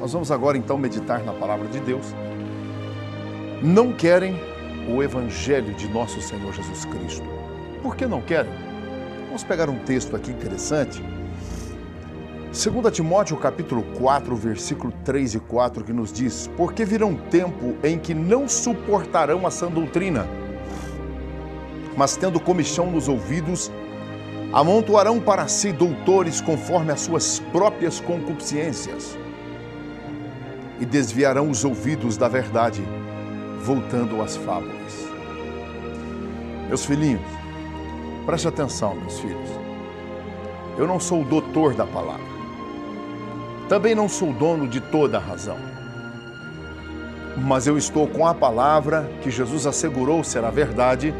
Nós vamos agora então meditar na palavra de Deus. Não querem o evangelho de nosso Senhor Jesus Cristo. Por que não querem? Vamos pegar um texto aqui interessante. 2 Timóteo capítulo 4, versículo 3 e 4, que nos diz: porque virá um tempo em que não suportarão a sã doutrina, mas tendo comichão nos ouvidos, amontoarão para si doutores conforme as suas próprias concupiscências, e desviarão os ouvidos da verdade, voltando às fábulas. Meus filhinhos, preste atenção, meus filhos. Eu não sou o doutor da palavra. Também não sou dono de toda a razão. Mas eu estou com a palavra que Jesus assegurou ser a verdade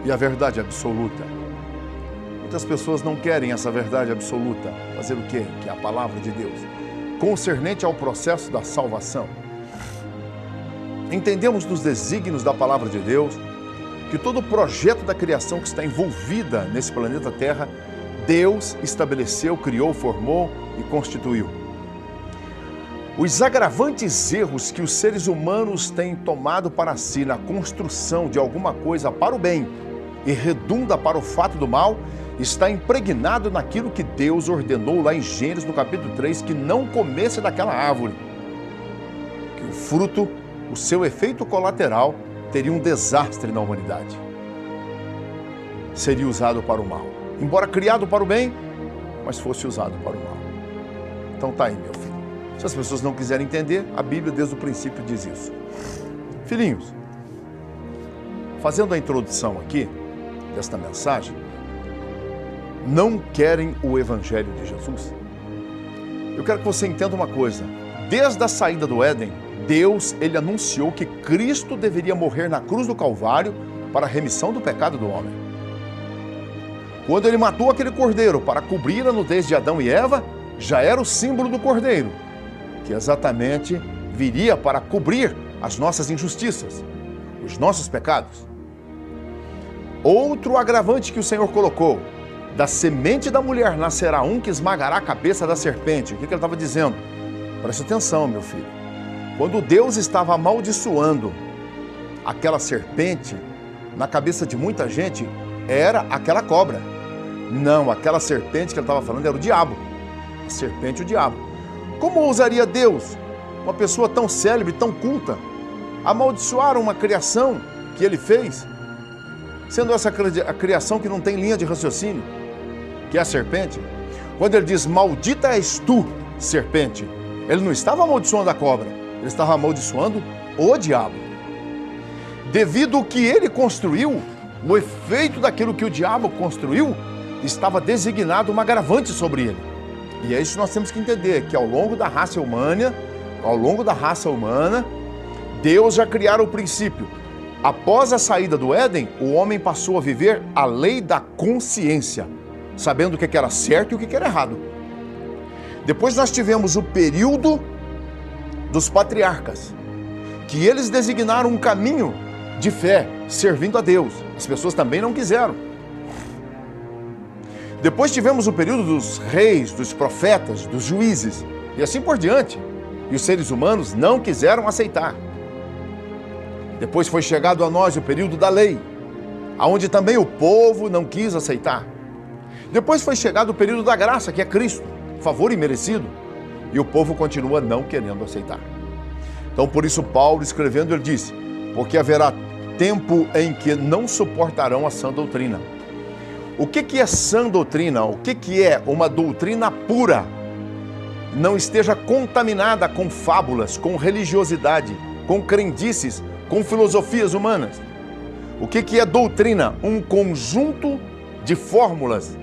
e a verdade absoluta. Muitas pessoas não querem essa verdade absoluta. Fazer o quê? Que é a palavra de Deus, concernente ao processo da salvação. Entendemos dos desígnios da palavra de Deus que todo o projeto da criação que está envolvida nesse planeta Terra, Deus estabeleceu, criou, formou e constituiu. Os agravantes erros que os seres humanos têm tomado para si na construção de alguma coisa para o bem e redunda para o fato do mal, está impregnado naquilo que Deus ordenou lá em Gênesis, no capítulo 3, que não comesse daquela árvore. Que o fruto, o seu efeito colateral, teria um desastre na humanidade. Seria usado para o mal. Embora criado para o bem, mas fosse usado para o mal. Então tá aí, meu filho. Se as pessoas não quiserem entender, a Bíblia desde o princípio diz isso. Filhinhos, fazendo a introdução aqui desta mensagem, não querem o Evangelho de Jesus? Eu quero que você entenda uma coisa. Desde a saída do Éden, Deus, ele anunciou que Cristo deveria morrer na cruz do Calvário para a remissão do pecado do homem. Quando ele matou aquele cordeiro para cobrir a nudez de Adão e Eva, já era o símbolo do cordeiro, que exatamente viria para cobrir as nossas injustiças, os nossos pecados. Outro agravante que o Senhor colocou: da semente da mulher nascerá um que esmagará a cabeça da serpente. O que ele estava dizendo? Preste atenção, meu filho. Quando Deus estava amaldiçoando aquela serpente, na cabeça de muita gente era aquela cobra. Não, aquela serpente que ele estava falando era o diabo. A serpente, o diabo. Como ousaria Deus, uma pessoa tão célebre, tão culta, amaldiçoar uma criação que ele fez, sendo essa a criação que não tem linha de raciocínio, que é a serpente? Quando ele diz: maldita és tu, serpente, ele não estava amaldiçoando a cobra, ele estava amaldiçoando o diabo. Devido ao que ele construiu, o efeito daquilo que o diabo construiu, estava designado um agravante sobre ele. E é isso que nós temos que entender, que ao longo da raça humana, Deus já criara o princípio. Após a saída do Éden, o homem passou a viver a lei da consciência, sabendo o que era certo e o que era errado. Depois nós tivemos o período dos patriarcas, que eles designaram um caminho de fé, servindo a Deus. As pessoas também não quiseram. Depois tivemos o período dos reis, dos profetas, dos juízes, e assim por diante. E os seres humanos não quiseram aceitar. Depois foi chegado a nós o período da lei, onde também o povo não quis aceitar. Depois foi chegado o período da graça, que é Cristo, favor imerecido, e o povo continua não querendo aceitar. Então, por isso, Paulo, escrevendo, ele disse: porque haverá tempo em que não suportarão a sã doutrina. O que é sã doutrina? O que é uma doutrina pura? Não esteja contaminada com fábulas, com religiosidade, com crendices, com filosofias humanas. O que é doutrina? Um conjunto de fórmulas,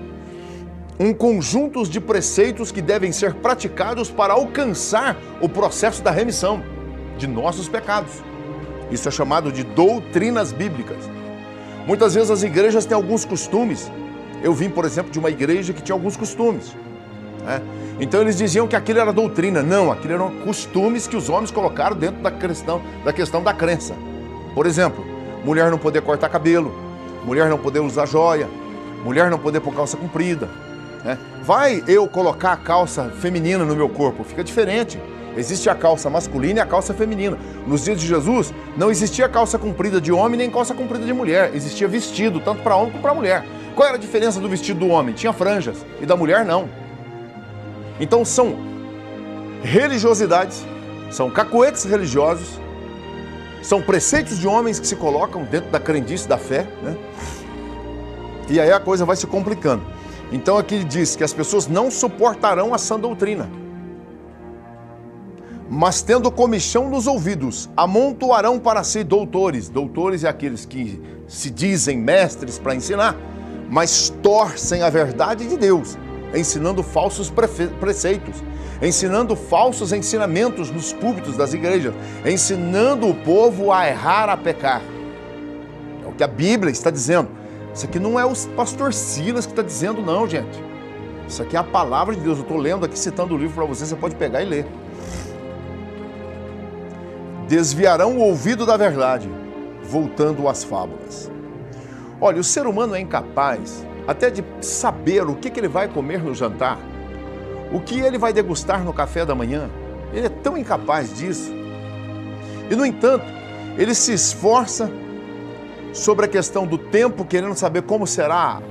um conjunto de preceitos que devem ser praticados para alcançar o processo da remissão de nossos pecados. Isso é chamado de doutrinas bíblicas. Muitas vezes as igrejas têm alguns costumes. Eu vim, por exemplo, de uma igreja que tinha alguns costumes, né? Então eles diziam que aquilo era doutrina. Não, aquilo eram costumes que os homens colocaram dentro da questão da crença. Por exemplo, mulher não poder cortar cabelo, mulher não poder usar joia, mulher não poder pôr calça comprida, né? Vai eu colocar a calça feminina no meu corpo, fica diferente. Existe a calça masculina e a calça feminina. Nos dias de Jesus, não existia calça comprida de homem nem calça comprida de mulher. Existia vestido, tanto para homem como para mulher. Qual era a diferença do vestido do homem? Tinha franjas. E da mulher, não. Então são religiosidades, são cacoetes religiosos, são preceitos de homens que se colocam dentro da crendice da fé, né? E aí a coisa vai se complicando. Então aqui ele diz que as pessoas não suportarão a sã doutrina, mas tendo comichão nos ouvidos, amontoarão para si doutores. Doutores é aqueles que se dizem mestres para ensinar, mas torcem a verdade de Deus, ensinando falsos preceitos, ensinando falsos ensinamentos nos púlpitos das igrejas, ensinando o povo a errar, a pecar. É o que a Bíblia está dizendo. Isso aqui não é o pastor Silas que está dizendo, não, gente. Isso aqui é a palavra de Deus. Eu estou lendo aqui, citando o livro para você pode pegar e ler. Desviarão o ouvido da verdade, voltando às fábulas. Olha, o ser humano é incapaz até de saber o que ele vai comer no jantar, o que ele vai degustar no café da manhã. Ele é tão incapaz disso. E, no entanto, ele se esforça sobre a questão do tempo, querendo saber como será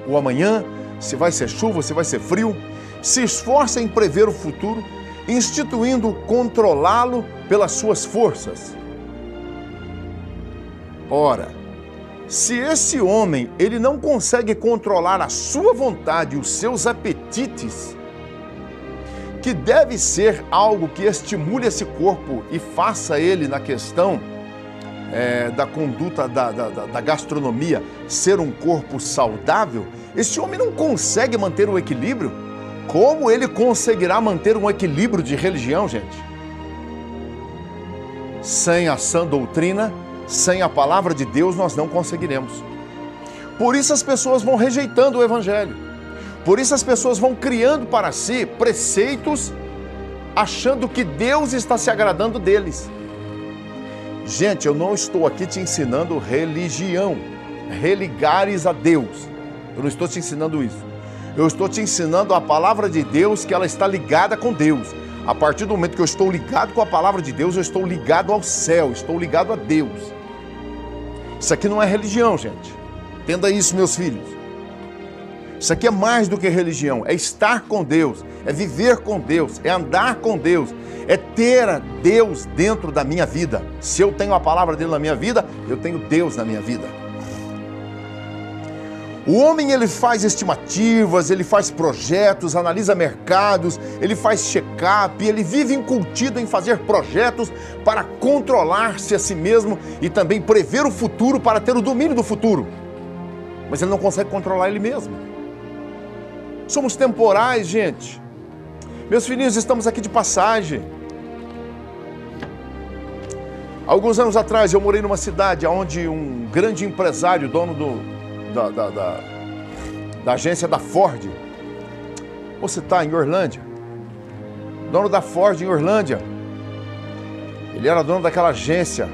o amanhã, se vai ser chuva, se vai ser frio. Se esforça em prever o futuro, instituindo controlá-lo pelas suas forças. Ora, se esse homem ele não consegue controlar a sua vontade e os seus apetites, que deve ser algo que estimule esse corpo e faça ele na questão da conduta da gastronomia ser um corpo saudável, esse homem não consegue manter o equilíbrio. Como ele conseguirá manter um equilíbrio de religião, gente? Sem a sã doutrina, sem a palavra de Deus, nós não conseguiremos. Por isso as pessoas vão rejeitando o evangelho. Por isso as pessoas vão criando para si preceitos, achando que Deus está se agradando deles. Gente, eu não estou aqui te ensinando religião, religares a Deus. Eu não estou te ensinando isso. Eu estou te ensinando a palavra de Deus, que ela está ligada com Deus. A partir do momento que eu estou ligado com a palavra de Deus, eu estou ligado ao céu, estou ligado a Deus. Isso aqui não é religião, gente. Entenda isso, meus filhos. Isso aqui é mais do que religião, é estar com Deus, é viver com Deus, é andar com Deus, é ter Deus dentro da minha vida. Se eu tenho a palavra dele na minha vida, eu tenho Deus na minha vida. O homem, ele faz estimativas, ele faz projetos, analisa mercados, ele faz check-up, ele vive incutido em fazer projetos para controlar-se a si mesmo e também prever o futuro para ter o domínio do futuro. Mas ele não consegue controlar ele mesmo. Somos temporais, gente. Meus filhinhos, estamos aqui de passagem. Alguns anos atrás eu morei numa cidade onde um grande empresário, dono da agência da Ford, vou citar, em Orlândia, dono da Ford em Orlândia, ele era dono daquela agência,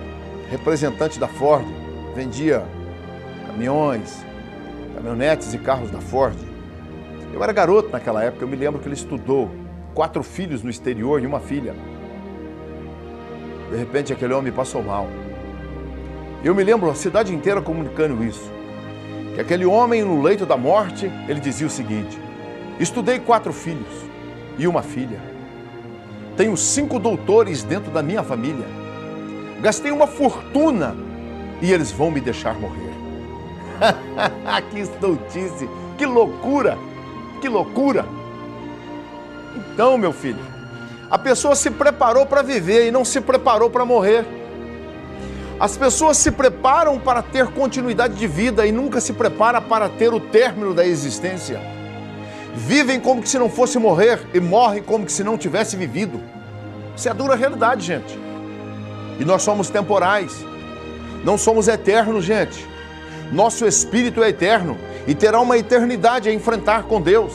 representante da Ford, vendia caminhões, caminhonetes e carros da Ford. Eu era garoto naquela época, eu me lembro que ele estudou 4 filhos no exterior e uma filha. De repente aquele homem passou mal. Eu me lembro a cidade inteira comunicando isso. Que aquele homem no leito da morte, ele dizia o seguinte: estudei 4 filhos e uma filha. Tenho 5 doutores dentro da minha família. Gastei uma fortuna e eles vão me deixar morrer. Que estultice, que loucura, que loucura. Então, meu filho, a pessoa se preparou para viver e não se preparou para morrer. As pessoas se preparam para ter continuidade de vida e nunca se preparam para ter o término da existência. Vivem como que se não fosse morrer e morrem como que se não tivesse vivido. Isso é a dura realidade, gente. E nós somos temporais. Não somos eternos, gente. Nosso espírito é eterno e terá uma eternidade a enfrentar com Deus.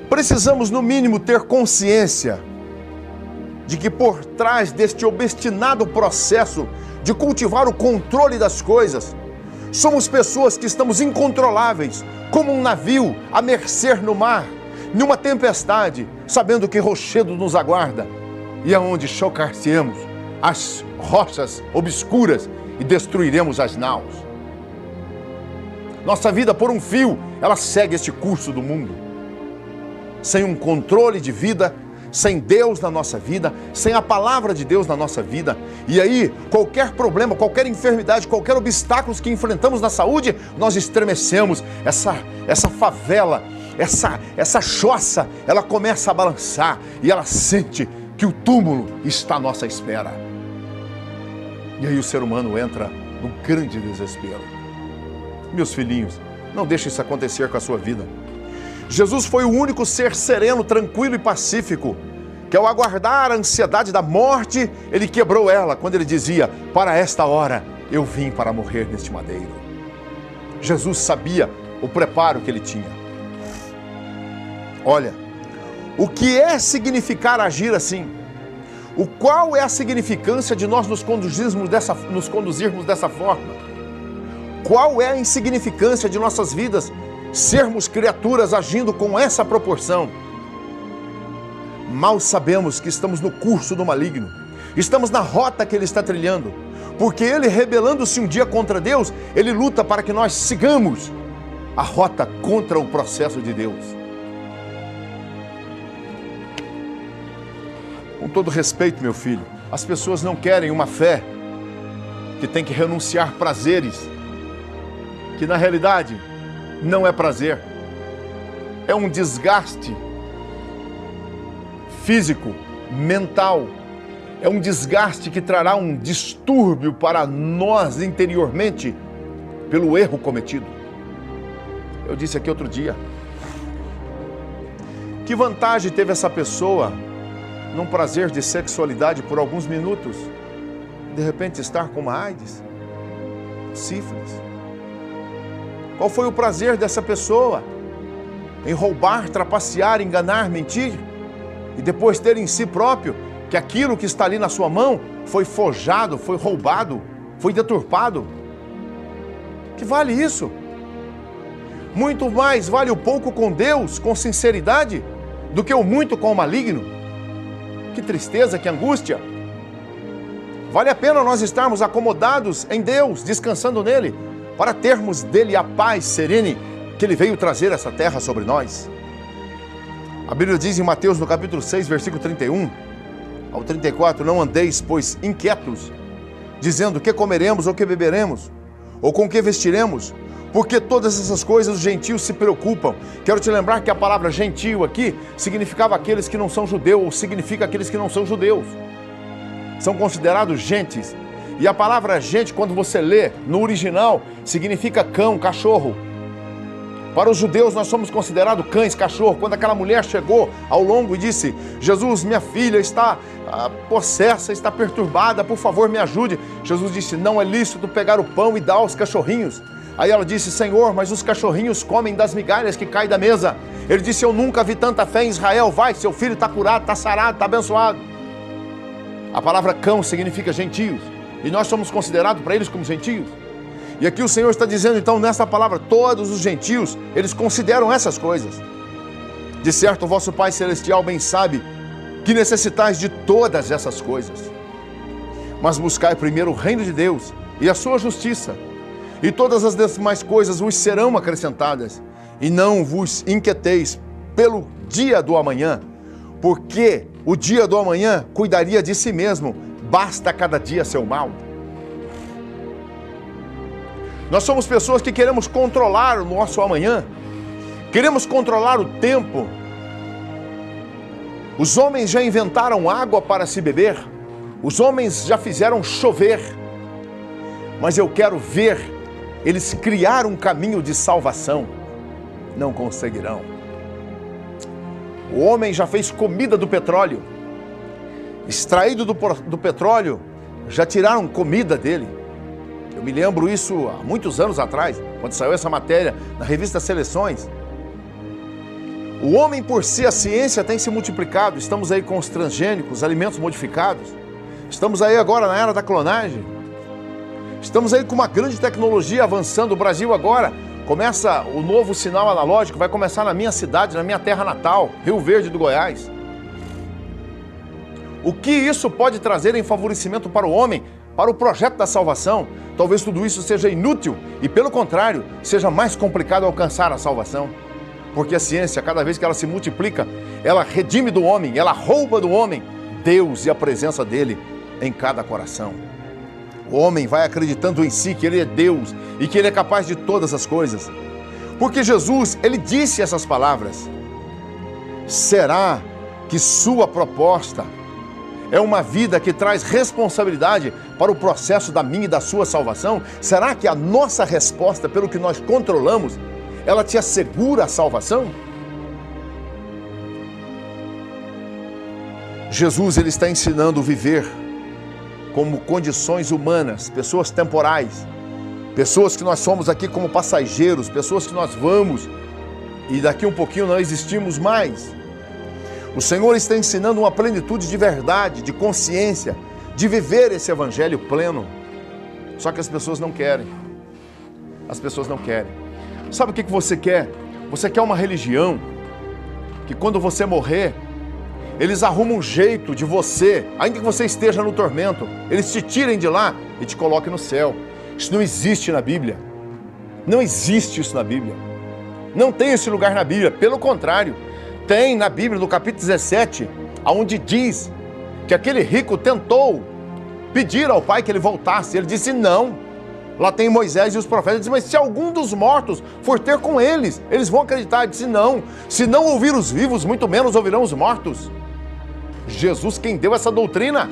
Precisamos, no mínimo, ter consciência de que por trás deste obstinado processo de cultivar o controle das coisas, somos pessoas que estamos incontroláveis, como um navio a mercê no mar, numa tempestade, sabendo que rochedo nos aguarda e aonde chocar-se-emos as rochas obscuras e destruiremos as naus. Nossa vida, por um fio, ela segue este curso do mundo. Sem um controle de vida, sem Deus na nossa vida, sem a palavra de Deus na nossa vida. E aí, qualquer problema, qualquer enfermidade, qualquer obstáculo que enfrentamos na saúde, nós estremecemos. Essa favela, essa choça, ela começa a balançar e ela sente que o túmulo está à nossa espera. E aí o ser humano entra num grande desespero. Meus filhinhos, não deixe isso acontecer com a sua vida. Jesus foi o único ser sereno, tranquilo e pacífico, que ao aguardar a ansiedade da morte, ele quebrou ela, quando ele dizia: para esta hora eu vim para morrer neste madeiro. Jesus sabia o preparo que ele tinha. Olha, o que é significar agir assim? Qual é a significância de nós nos conduzirmos dessa forma? Qual é a insignificância de nossas vidas sermos criaturas agindo com essa proporção? Mal sabemos que estamos no curso do maligno, estamos na rota que ele está trilhando, porque ele, rebelando-se um dia contra Deus, ele luta para que nós sigamos a rota contra o processo de Deus. Com todo respeito, meu filho, as pessoas não querem uma fé que tem que renunciar prazeres, que na realidade não é prazer, é um desgaste físico, mental, é um desgaste que trará um distúrbio para nós interiormente pelo erro cometido. Eu disse aqui outro dia, que vantagem teve essa pessoa num prazer de sexualidade por alguns minutos, de repente estar com uma AIDS, sífilis? Qual foi o prazer dessa pessoa em roubar, trapacear, enganar, mentir e depois ter em si próprio que aquilo que está ali na sua mão foi forjado, foi roubado, foi deturpado? Que vale isso? Muito mais vale o pouco com Deus, com sinceridade, do que o muito com o maligno. Que tristeza, que angústia! Vale a pena nós estarmos acomodados em Deus, descansando nele, para termos dele a paz serene que ele veio trazer essa terra sobre nós. A Bíblia diz em Mateus, no capítulo 6, versículo 31 ao 34, não andeis, pois, inquietos, dizendo que comeremos ou que beberemos, ou com que vestiremos, porque todas essas coisas os gentios se preocupam. Quero te lembrar que a palavra gentio aqui significava aqueles que não são judeus, ou significa aqueles que não são judeus. São considerados gentes. E a palavra gente, quando você lê no original, significa cão, cachorro. Para os judeus nós somos considerados cães, cachorro. Quando aquela mulher chegou ao longo e disse: Jesus, minha filha está possessa, está perturbada, por favor me ajude. Jesus disse: não é lícito pegar o pão e dar aos cachorrinhos. Aí ela disse: Senhor, mas os cachorrinhos comem das migalhas que caem da mesa. Ele disse: eu nunca vi tanta fé em Israel. Vai, seu filho está curado, está sarado, está abençoado. A palavra cão significa gentios. E nós somos considerados para eles como gentios. E aqui o Senhor está dizendo, então, nessa palavra, todos os gentios, eles consideram essas coisas. De certo, o vosso Pai Celestial bem sabe que necessitais de todas essas coisas. Mas buscai primeiro o reino de Deus e a sua justiça, e todas as demais coisas vos serão acrescentadas. E não vos inquieteis pelo dia do amanhã, porque o dia do amanhã cuidaria de si mesmo. Basta cada dia seu mal. Nós somos pessoas que queremos controlar o nosso amanhã, queremos controlar o tempo. Os homens já inventaram água para se beber, os homens já fizeram chover, mas eu quero ver eles criar um caminho de salvação. Não conseguirão. O homem já fez comida do petróleo, extraído do petróleo, já tiraram comida dele. Eu me lembro isso há muitos anos atrás, quando saiu essa matéria na revista Seleções. O homem, por si, a ciência tem se multiplicado. Estamos aí com os transgênicos, alimentos modificados. Estamos aí agora na era da clonagem. Estamos aí com uma grande tecnologia avançando. O Brasil agora, Começa o novo sinal analógico, vai começar na minha cidade, na minha terra natal, Rio Verde do Goiás. O que isso pode trazer em favorecimento para o homem, para o projeto da salvação? Talvez tudo isso seja inútil e, pelo contrário, seja mais complicado alcançar a salvação. Porque a ciência, cada vez que ela se multiplica, ela redime do homem, ela rouba do homem Deus e a presença dele em cada coração. O homem vai acreditando em si que ele é Deus e que ele é capaz de todas as coisas. Porque Jesus, ele disse essas palavras. Será que sua proposta é uma vida que traz responsabilidade para o processo da minha e da sua salvação? Será que a nossa resposta, pelo que nós controlamos, ela te assegura a salvação? Jesus, ele está ensinando a viver como condições humanas, pessoas temporais, pessoas que nós somos aqui como passageiros, pessoas que nós vamos e daqui um pouquinho não existimos mais. O Senhor está ensinando uma plenitude de verdade, de consciência, de viver esse evangelho pleno. Só que as pessoas não querem. As pessoas não querem. Sabe o que você quer? Você quer uma religião que quando você morrer, eles arrumam um jeito de você, ainda que você esteja no tormento, eles te tirem de lá e te coloquem no céu. Isso não existe na Bíblia. Não existe isso na Bíblia. Não tem esse lugar na Bíblia. Pelo contrário, tem na Bíblia, no capítulo 17, onde diz que aquele rico tentou pedir ao pai que ele voltasse. Ele disse não. Lá tem Moisés e os profetas. Ele disse, mas se algum dos mortos for ter com eles, eles vão acreditar. Ele disse não. Se não ouvir os vivos, muito menos ouvirão os mortos. Jesus quem deu essa doutrina.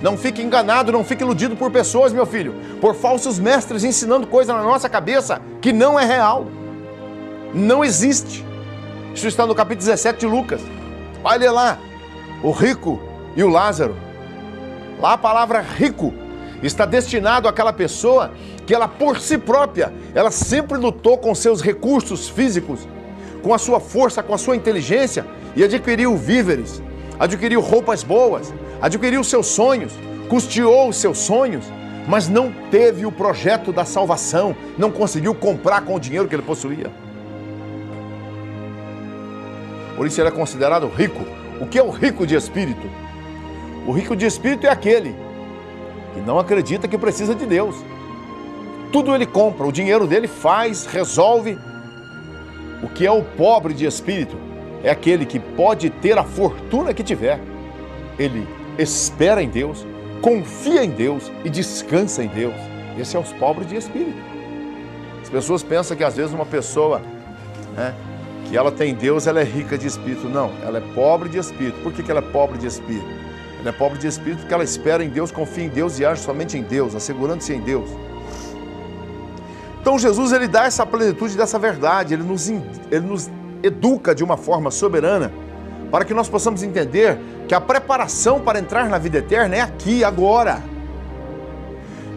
Não fique enganado, não fique iludido por pessoas, meu filho, por falsos mestres ensinando coisa na nossa cabeça que não é real. Não existe. Isso está no capítulo 17 de Lucas. Vai ler lá, o rico e o Lázaro. Lá a palavra rico está destinado àquela pessoa que ela por si própria, ela sempre lutou com seus recursos físicos, com a sua força, com a sua inteligência e adquiriu víveres, adquiriu roupas boas, adquiriu seus sonhos, custeou os seus sonhos, mas não teve o projeto da salvação, não conseguiu comprar com o dinheiro que ele possuía. Por isso ele é considerado rico. O que é o rico de espírito? O rico de espírito é aquele que não acredita que precisa de Deus. Tudo ele compra, o dinheiro dele faz, resolve. O que é o pobre de espírito? É aquele que pode ter a fortuna que tiver. Ele espera em Deus, confia em Deus e descansa em Deus. Esse é os pobres de espírito. As pessoas pensam que às vezes uma pessoa, que ela tem Deus, ela é rica de espírito. Não, ela é pobre de espírito. Por que ela é pobre de espírito? Ela é pobre de espírito porque ela espera em Deus, confia em Deus e age somente em Deus, assegurando-se em Deus. Então Jesus, ele dá essa plenitude dessa verdade, ele nos educa de uma forma soberana para que nós possamos entender que a preparação para entrar na vida eterna é aqui, agora.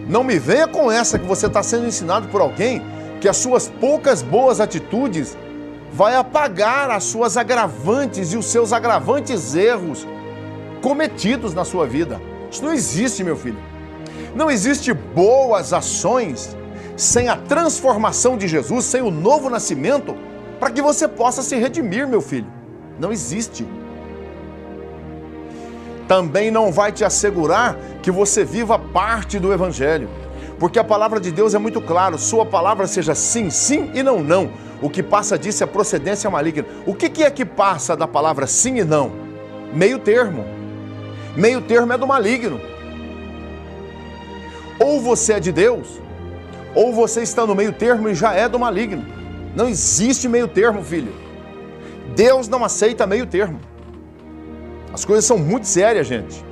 Não me venha com essa que você está sendo ensinado por alguém que as suas poucas boas atitudes vai apagar as suas agravantes e os seus agravantes erros cometidos na sua vida. Isso não existe, meu filho. Não existe boas ações sem a transformação de Jesus, sem o novo nascimento, para que você possa se redimir, meu filho. Não existe. Também não vai te assegurar que você viva parte do Evangelho, porque a palavra de Deus é muito clara, sua palavra seja sim, sim e não, não. O que passa disso é procedência maligna. O que é que passa da palavra sim e não? Meio termo. Meio termo é do maligno. Ou você é de Deus, ou você está no meio termo e já é do maligno. Não existe meio termo, filho. Deus não aceita meio termo. As coisas são muito sérias, gente.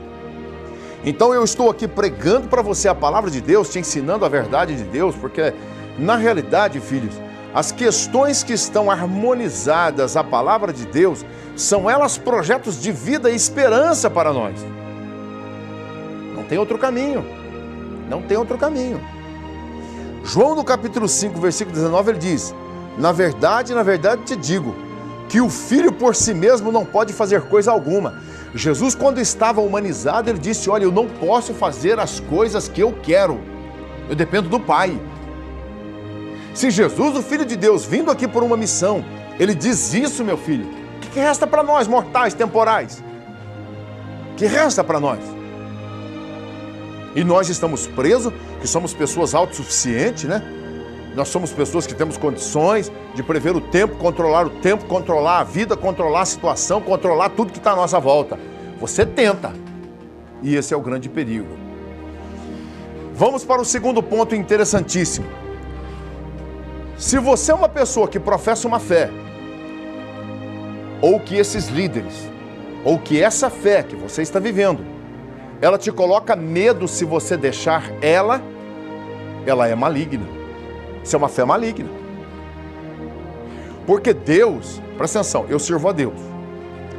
Então eu estou aqui pregando para você a palavra de Deus, te ensinando a verdade de Deus, porque na realidade, filhos, as questões que estão harmonizadas à palavra de Deus, são elas projetos de vida e esperança para nós. Não tem outro caminho. Não tem outro caminho. João no capítulo 5, versículo 19, ele diz: na verdade te digo, que o Filho por si mesmo não pode fazer coisa alguma. Jesus, quando estava humanizado, ele disse: olha, eu não posso fazer as coisas que eu quero. Eu dependo do Pai. Se Jesus, o Filho de Deus, vindo aqui por uma missão, ele diz isso, meu filho, o que resta para nós, mortais, temporais? O que resta para nós? E nós estamos presos, que somos pessoas autossuficientes, né? Nós somos pessoas que temos condições de prever o tempo, controlar a vida, controlar a situação, controlar tudo que está à nossa volta. Você tenta. E esse é o grande perigo. Vamos para o segundo ponto interessantíssimo. Se você é uma pessoa que professa uma fé, ou que esses líderes, ou que essa fé que você está vivendo, ela te coloca medo se você deixar ela é maligna. Isso é uma fé maligna. Porque Deus, presta atenção, eu sirvo a Deus.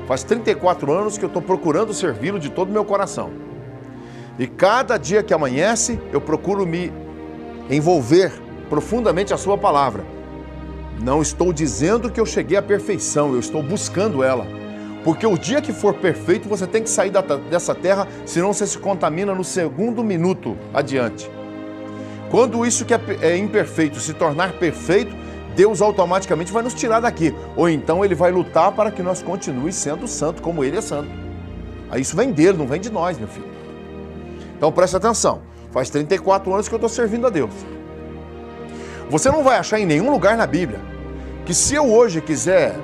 Faz 34 anos que eu estou procurando servi-lo de todo o meu coração. E cada dia que amanhece, eu procuro me envolver profundamente a sua palavra. Não estou dizendo que eu cheguei à perfeição, eu estou buscando ela. Porque o dia que for perfeito, você tem que sair dessa terra, senão você se contamina no segundo minuto adiante. Quando isso que é imperfeito se tornar perfeito, Deus automaticamente vai nos tirar daqui. Ou então Ele vai lutar para que nós continuemos sendo santo, como Ele é santo. Aí isso vem dele, não vem de nós, meu filho. Então presta atenção. Faz 34 anos que eu estou servindo a Deus. Você não vai achar em nenhum lugar na Bíblia que se eu hoje quiser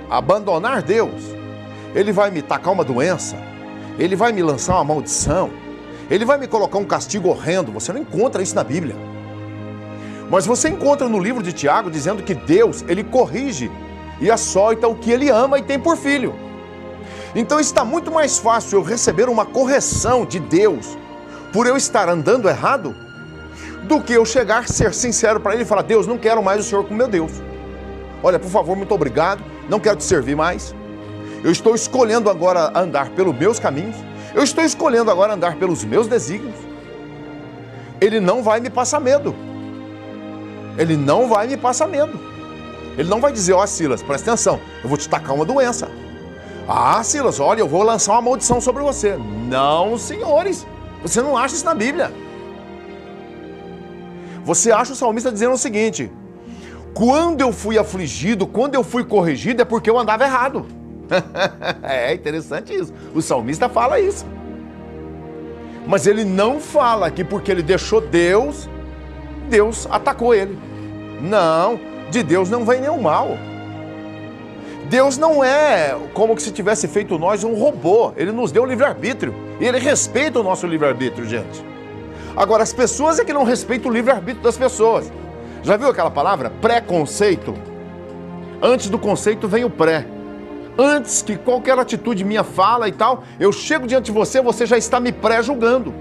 abandonar Deus, Ele vai me tacar uma doença, Ele vai me lançar uma maldição, Ele vai me colocar um castigo horrendo. Você não encontra isso na Bíblia. Mas você encontra no livro de Tiago dizendo que Deus, Ele corrige e açoita o que Ele ama e tem por filho. Então está muito mais fácil eu receber uma correção de Deus por eu estar andando errado, do que eu chegar a ser sincero para Ele e falar: Deus, não quero mais o Senhor como meu Deus. Olha, por favor, muito obrigado, não quero te servir mais. Eu estou escolhendo agora andar pelos meus caminhos. Eu estou escolhendo agora andar pelos meus desígnios. Ele não vai me passar medo. Ele não vai me passar medo. Ele não vai dizer: ó, Silas, presta atenção, eu vou te tacar uma doença. Ah, Silas, olha, eu vou lançar uma maldição sobre você. Não, senhores, você não acha isso na Bíblia. Você acha o salmista dizendo o seguinte: quando eu fui afligido, quando eu fui corrigido, é porque eu andava errado. É interessante isso. O salmista fala isso. Mas ele não fala que porque ele deixou Deus, Deus atacou ele. Não, de Deus não vem nenhum mal. Deus não é como se tivesse feito nós um robô. Ele nos deu o livre-arbítrio. E Ele respeita o nosso livre-arbítrio, gente. Agora, as pessoas é que não respeitam o livre-arbítrio das pessoas. Já viu aquela palavra? Preconceito? Antes do conceito vem o pré. Antes que qualquer atitude minha fala e tal, eu chego diante de você, você já está me pré-julgando.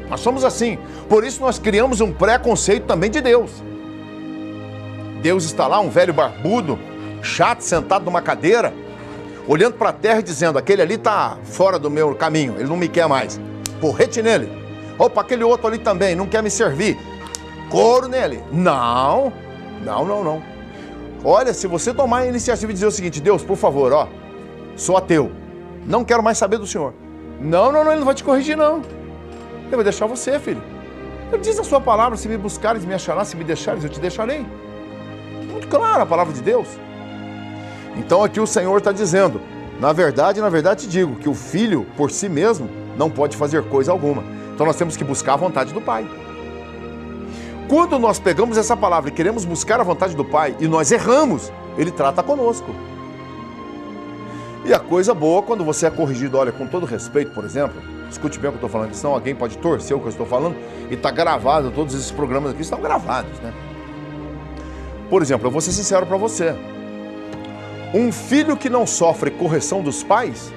Nós somos assim. Por isso nós criamos um preconceito também de Deus. Deus está lá, um velho barbudo, chato, sentado numa cadeira, olhando para a terra e dizendo: aquele ali está fora do meu caminho, ele não me quer mais. Porrete nele. Opa, aquele outro ali também, não quer me servir. Couro nele. Não. Olha, se você tomar a iniciativa e dizer o seguinte: Deus, por favor, ó, sou ateu, não quero mais saber do Senhor. Não, ele não vai te corrigir, não. Ele vai deixar você, filho. Ele diz a sua palavra: se me buscares, me acharás, se me deixares, eu te deixarei. Muito claro a palavra de Deus. Então aqui o Senhor está dizendo: na verdade te digo que o filho, por si mesmo, não pode fazer coisa alguma. Então nós temos que buscar a vontade do Pai. Quando nós pegamos essa palavra e queremos buscar a vontade do Pai e nós erramos, Ele trata conosco. E a coisa boa, quando você é corrigido, olha, com todo respeito, por exemplo, escute bem o que eu estou falando, senão alguém pode torcer o que eu estou falando, e está gravado, todos esses programas aqui estão gravados, né? Por exemplo, eu vou ser sincero para você. Um filho que não sofre correção dos pais,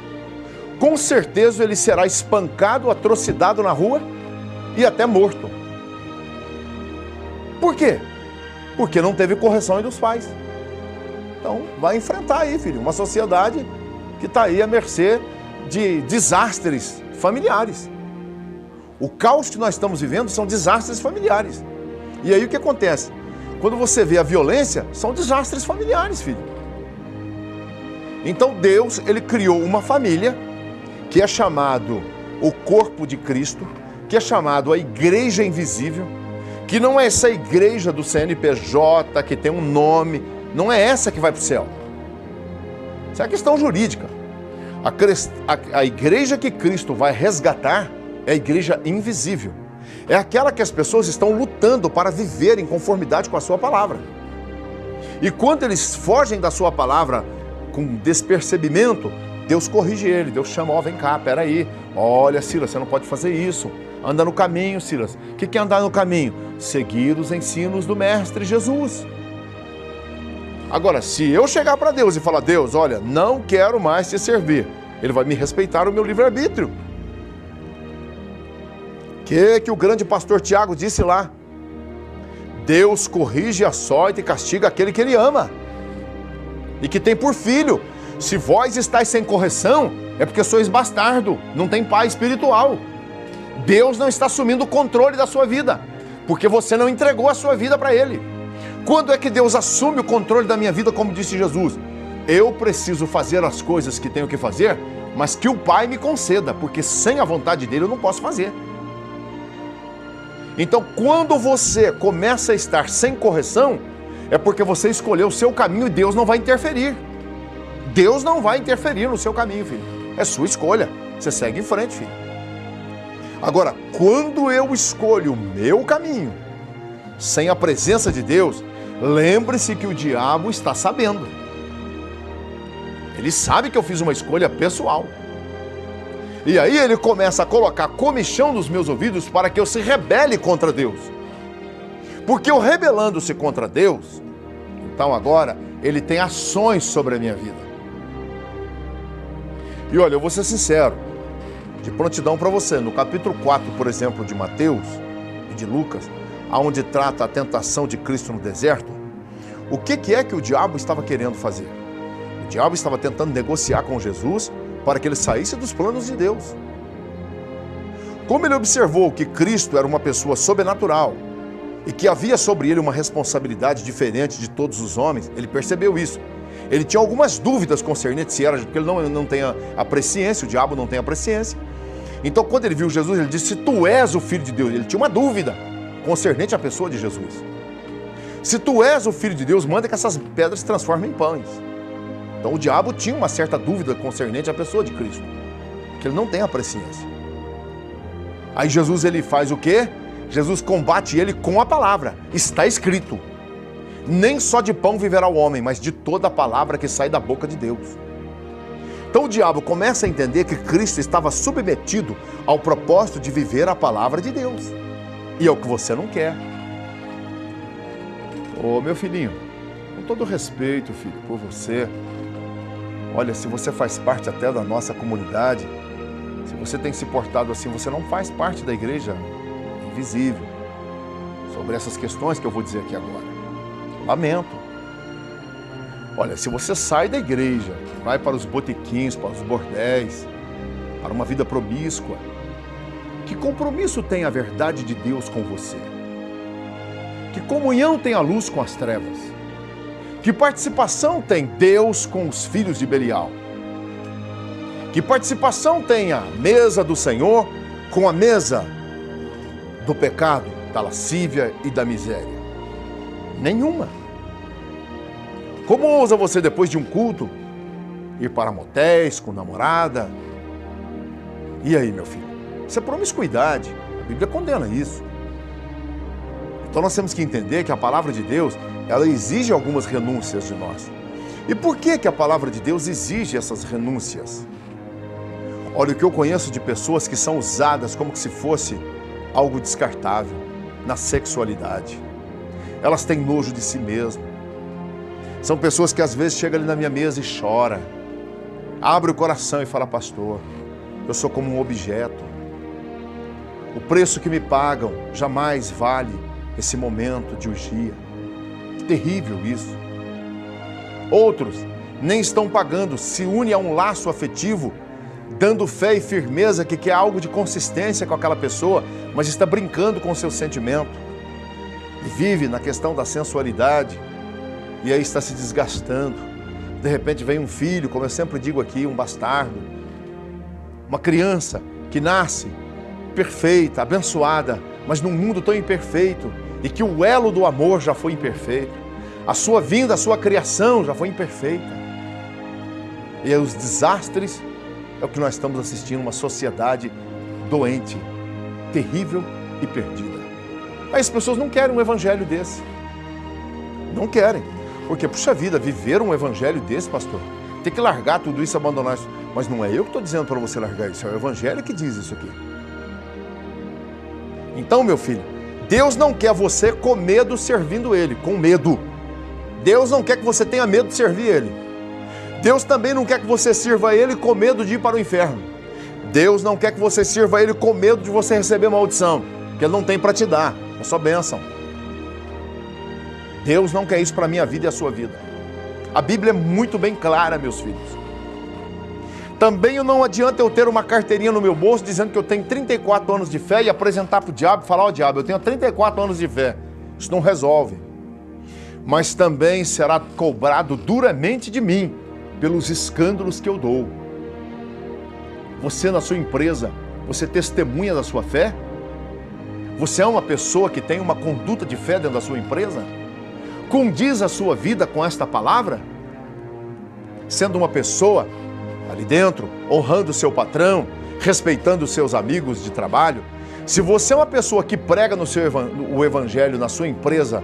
com certeza ele será espancado, atrocidado na rua e até morto. Por quê? Porque não teve correção aí dos pais. Então, vai enfrentar aí, filho, uma sociedade que está aí à mercê de desastres familiares. O caos que nós estamos vivendo são desastres familiares. E aí o que acontece? Quando você vê a violência, são desastres familiares, filho. Então Deus, Ele criou uma família que é chamado o corpo de Cristo, que é chamado a igreja invisível, Que não é essa igreja do CNPJ, que tem um nome, não é essa que vai para o céu. Isso é a questão jurídica. A igreja que Cristo vai resgatar é a igreja invisível. É aquela que as pessoas estão lutando para viver em conformidade com a sua palavra. E quando eles fogem da sua palavra com despercebimento, Deus corrige ele, Deus chama, ó, vem cá, peraí, olha, Silas, você não pode fazer isso, anda no caminho, Silas. O que é andar no caminho? Seguir os ensinos do Mestre Jesus. Agora, se eu chegar para Deus e falar, Deus, olha, não quero mais te servir, Ele vai me respeitar o meu livre-arbítrio. Que o grande pastor Tiago disse lá, Deus corrige, açoita e castiga aquele que Ele ama e que tem por filho. Se vós estáis sem correção, é porque sois bastardo, não tem pai espiritual. Deus não está assumindo o controle da sua vida, porque você não entregou a sua vida para Ele. Quando é que Deus assume o controle da minha vida, como disse Jesus? Eu preciso fazer as coisas que tenho que fazer, mas que o Pai me conceda, porque sem a vontade dEle eu não posso fazer. Então, quando você começa a estar sem correção, é porque você escolheu o seu caminho e Deus não vai interferir. Deus não vai interferir no seu caminho, filho. É sua escolha. Você segue em frente, filho. Agora, quando eu escolho o meu caminho, sem a presença de Deus, lembre-se que o diabo está sabendo. Ele sabe que eu fiz uma escolha pessoal. E aí ele começa a colocar comichão nos meus ouvidos para que eu se rebele contra Deus. Porque eu rebelando-se contra Deus, então agora ele tem ações sobre a minha vida. E olha, eu vou ser sincero, de prontidão para você, no capítulo 4, por exemplo, de Mateus e de Lucas, onde trata a tentação de Cristo no deserto, o que é que o diabo estava querendo fazer? O diabo estava tentando negociar com Jesus para que ele saísse dos planos de Deus. Como ele observou que Cristo era uma pessoa sobrenatural e que havia sobre ele uma responsabilidade diferente de todos os homens, ele percebeu isso. Ele tinha algumas dúvidas concernentes se era, porque ele não tem a presciência, o diabo não tem a presciência. Então, quando ele viu Jesus, ele disse, se tu és o Filho de Deus, ele tinha uma dúvida concernente à pessoa de Jesus. Se tu és o Filho de Deus, manda que essas pedras se transformem em pães. Então, o diabo tinha uma certa dúvida concernente à pessoa de Cristo, porque ele não tem a presciência. Aí Jesus, ele faz o quê? Jesus combate ele com a palavra. Está escrito. Nem só de pão viverá o homem, mas de toda a palavra que sai da boca de Deus. Então o diabo começa a entender que Cristo estava submetido ao propósito de viver a palavra de Deus. E é o que você não quer. Ô meu filhinho, com todo respeito, filho, por você, olha, se você faz parte até da nossa comunidade, se você tem se portado assim, você não faz parte da igreja invisível. Sobre essas questões que eu vou dizer aqui agora. Lamento. Olha, se você sai da igreja, vai para os botequins, para os bordéis, para uma vida promíscua, que compromisso tem a verdade de Deus com você? Que comunhão tem a luz com as trevas? Que participação tem Deus com os filhos de Belial? Que participação tem a mesa do Senhor com a mesa do pecado, da lascívia e da miséria? Nenhuma. Como ousa você, depois de um culto, ir para motéis com namorada? E aí, meu filho? Isso é promiscuidade. A Bíblia condena isso. Então nós temos que entender que a palavra de Deus, ela exige algumas renúncias de nós. E por que a palavra de Deus exige essas renúncias? Olha, o que eu conheço de pessoas que são usadas como se fosse algo descartável na sexualidade. Elas têm nojo de si mesmas. São pessoas que às vezes chegam ali na minha mesa e choram. Abre o coração e fala, pastor, eu sou como um objeto. O preço que me pagam jamais vale esse momento de orgia. Que terrível isso. Outros nem estão pagando, se unem a um laço afetivo, dando fé e firmeza que quer algo de consistência com aquela pessoa, mas está brincando com o seu sentimento. E vive na questão da sensualidade, e aí está se desgastando. De repente vem um filho, como eu sempre digo aqui, um bastardo, uma criança que nasce perfeita, abençoada, mas num mundo tão imperfeito, e que o elo do amor já foi imperfeito. A sua vinda, a sua criação já foi imperfeita. E os desastres é o que nós estamos assistindo, uma sociedade doente, terrível e perdida. Aí as pessoas não querem um evangelho desse. Não querem. Porque, puxa vida, viver um evangelho desse, pastor, tem que largar tudo isso e abandonar isso. Mas não é eu que estou dizendo para você largar isso, é o evangelho que diz isso aqui. Então, meu filho, Deus não quer você com medo servindo Ele, com medo. Deus não quer que você tenha medo de servir Ele. Deus também não quer que você sirva Ele com medo de ir para o inferno. Deus não quer que você sirva Ele com medo de você receber maldição, que Ele não tem para te dar, é só bênção. Deus não quer isso para a minha vida e a sua vida. A Bíblia é muito bem clara, meus filhos. Também não adianta eu ter uma carteirinha no meu bolso dizendo que eu tenho 34 anos de fé e apresentar para o diabo e falar, ó diabo, eu tenho 34 anos de fé. Isso não resolve. Mas também será cobrado duramente de mim pelos escândalos que eu dou. Você na sua empresa, você testemunha da sua fé? Você é uma pessoa que tem uma conduta de fé dentro da sua empresa? Condiz a sua vida com esta palavra? Sendo uma pessoa ali dentro, honrando o seu patrão, respeitando os seus amigos de trabalho. Se você é uma pessoa que prega o evangelho na sua empresa,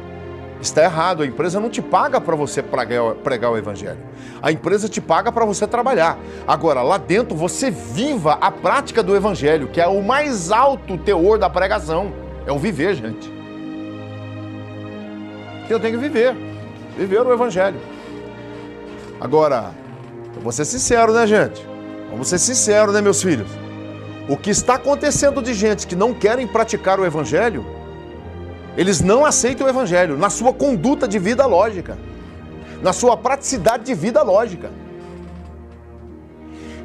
está errado. A empresa não te paga para você pregar o evangelho. A empresa te paga para você trabalhar. Agora, lá dentro, você viva a prática do evangelho, que é o mais alto teor da pregação. É o viver, gente. Eu tenho que viver o evangelho. Agora, eu vou ser sincero, né, gente? Vamos ser sinceros, né, meus filhos? O que está acontecendo de gente que não querem praticar o evangelho, eles não aceitam o evangelho na sua conduta de vida lógica, na sua praticidade de vida lógica.